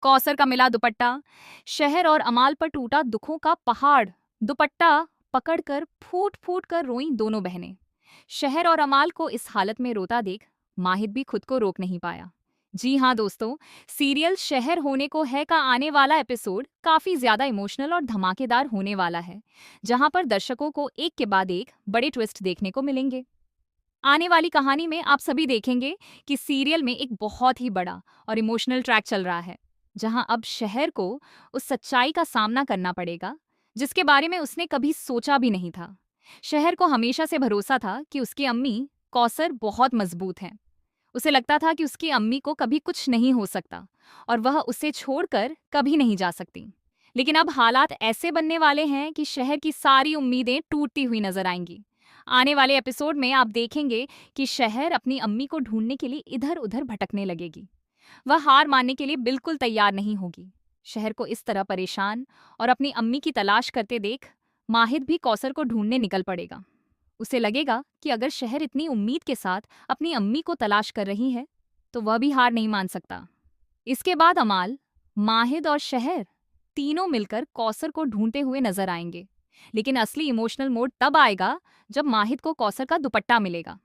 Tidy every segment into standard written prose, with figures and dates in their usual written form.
कौसर का मिला दुपट्टा, शहर और अमाल पर टूटा दुखों का पहाड़। दुपट्टा पकड़कर फूट फूट कर रोईं दोनों बहनें। शहर और अमाल को इस हालत में रोता देख माहिद भी खुद को रोक नहीं पाया। जी हाँ दोस्तों, सीरियल शहर होने को है का आने वाला एपिसोड काफी ज्यादा इमोशनल और धमाकेदार होने वाला है, जहां पर दर्शकों को एक के बाद एक बड़े ट्विस्ट देखने को मिलेंगे। आने वाली कहानी में आप सभी देखेंगे कि सीरियल में एक बहुत ही बड़ा और इमोशनल ट्रैक चल रहा है, जहां अब शहर को उस सच्चाई का सामना करना पड़ेगा जिसके बारे में उसने कभी सोचा भी नहीं था। शहर को हमेशा से भरोसा था कि उसकी अम्मी कौसर बहुत मजबूत हैं। उसे लगता था कि उसकी अम्मी को कभी कुछ नहीं हो सकता और वह उसे छोड़कर कभी नहीं जा सकती। लेकिन अब हालात ऐसे बनने वाले हैं कि शहर की सारी उम्मीदें टूटती हुई नजर आएंगी। आने वाले एपिसोड में आप देखेंगे कि शहर अपनी अम्मी को ढूंढने के लिए इधर उधर भटकने लगेगी। वह हार मानने के लिए बिल्कुल तैयार नहीं होगी। शहर को इस तरह परेशान और अपनी अम्मी की तलाश करते देख माहिद भी कौसर को ढूंढने निकल पड़ेगा। उसे लगेगा कि अगर शहर इतनी उम्मीद के साथ अपनी अम्मी को तलाश कर रही है तो वह भी हार नहीं मान सकता। इसके बाद अमाल, माहिद और शहर तीनों मिलकर कौसर को ढूंढते हुए नजर आएंगे। लेकिन असली इमोशनल मोड तब आएगा जब माहिद को कौसर का दुपट्टा मिलेगा।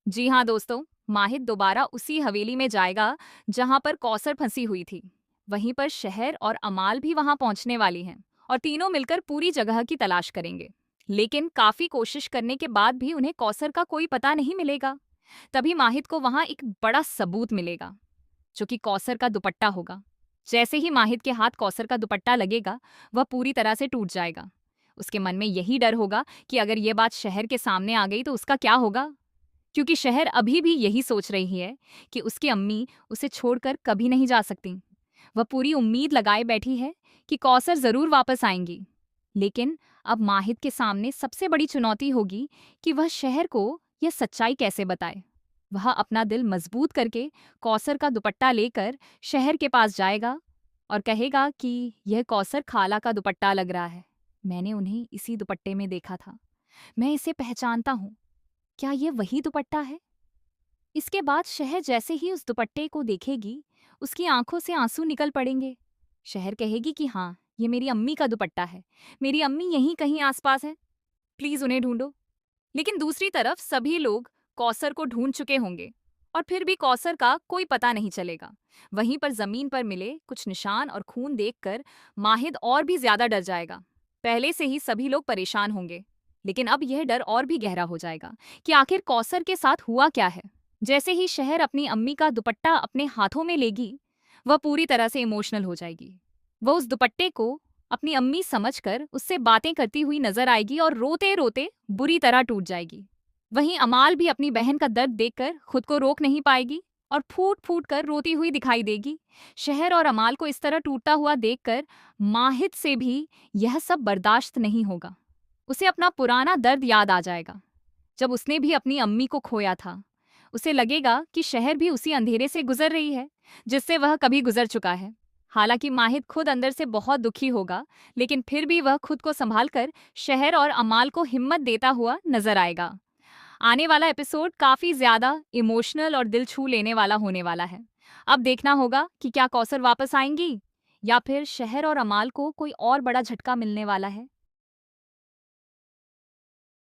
जी हाँ दोस्तों, माहिद दोबारा उसी हवेली में जाएगा जहां पर कौसर फंसी हुई थी। वहीं पर शहर और अमाल भी वहां पहुंचने वाली हैं और तीनों मिलकर पूरी जगह की तलाश करेंगे। लेकिन काफी कोशिश करने के बाद भी उन्हें कौसर का कोई पता नहीं मिलेगा। तभी माहिद को वहां एक बड़ा सबूत मिलेगा, जो कि कौसर का दुपट्टा होगा। जैसे ही माहिद के हाथ कौसर का दुपट्टा लगेगा, वह पूरी तरह से टूट जाएगा। उसके मन में यही डर होगा कि अगर ये बात शहर के सामने आ गई तो उसका क्या होगा, क्योंकि शहर अभी भी यही सोच रही है कि उसकी अम्मी उसे छोड़कर कभी नहीं जा सकती। वह पूरी उम्मीद लगाए बैठी है कि कौसर जरूर वापस आएंगी। लेकिन अब माहिद के सामने सबसे बड़ी चुनौती होगी कि वह शहर को यह सच्चाई कैसे बताए। वह अपना दिल मजबूत करके कौसर का दुपट्टा लेकर शहर के पास जाएगा और कहेगा कि यह कौसर खाला का दुपट्टा लग रहा है। मैंने उन्हें इसी दुपट्टे में देखा था। मैं इसे पहचानता हूँ। क्या ये वही दुपट्टा है? इसके बाद शहर जैसे ही उस दुपट्टे को देखेगी, उसकी आंखों से आंसू निकल पड़ेंगे। शहर कहेगी कि हाँ, ये मेरी अम्मी का दुपट्टा है। मेरी अम्मी यहीं कहीं आसपास है। प्लीज उन्हें ढूंढो। लेकिन दूसरी तरफ सभी लोग कौसर को ढूंढ चुके होंगे और फिर भी कौसर का कोई पता नहीं चलेगा। वहीं पर जमीन पर मिले कुछ निशान और खून देखकर माहिद और भी ज्यादा डर जाएगा। पहले से ही सभी लोग परेशान होंगे, लेकिन अब यह डर और भी गहरा हो जाएगा कि आखिर कौसर के साथ हुआ क्या है। जैसे ही शहर अपनी अम्मी का दुपट्टा अपने हाथों में लेगी, वह पूरी तरह से इमोशनल हो जाएगी। वह उस दुपट्टे को अपनी अम्मी समझकर उससे बातें करती हुई नजर आएगी और रोते रोते बुरी तरह टूट जाएगी। वहीं अमाल भी अपनी बहन का दर्द देखकर खुद को रोक नहीं पाएगी और फूट फूट कर रोती हुई दिखाई देगी। शहर और अमाल को इस तरह टूटता हुआ देखकर माहिद से भी यह सब बर्दाश्त नहीं होगा। उसे अपना पुराना दर्द याद आ जाएगा, जब उसने भी अपनी अम्मी को खोया था। उसे लगेगा कि शहर भी उसी अंधेरे से गुजर रही है जिससे वह कभी गुजर चुका है। हालांकि माहिद खुद अंदर से बहुत दुखी होगा, लेकिन फिर भी वह खुद को संभालकर शहर और अमाल को हिम्मत देता हुआ नजर आएगा। आने वाला एपिसोड काफी ज्यादा इमोशनल और दिल छू लेने वाला होने वाला है। अब देखना होगा कि क्या कौसर वापस आएंगी या फिर शहर और अमाल को कोई और बड़ा झटका मिलने वाला है।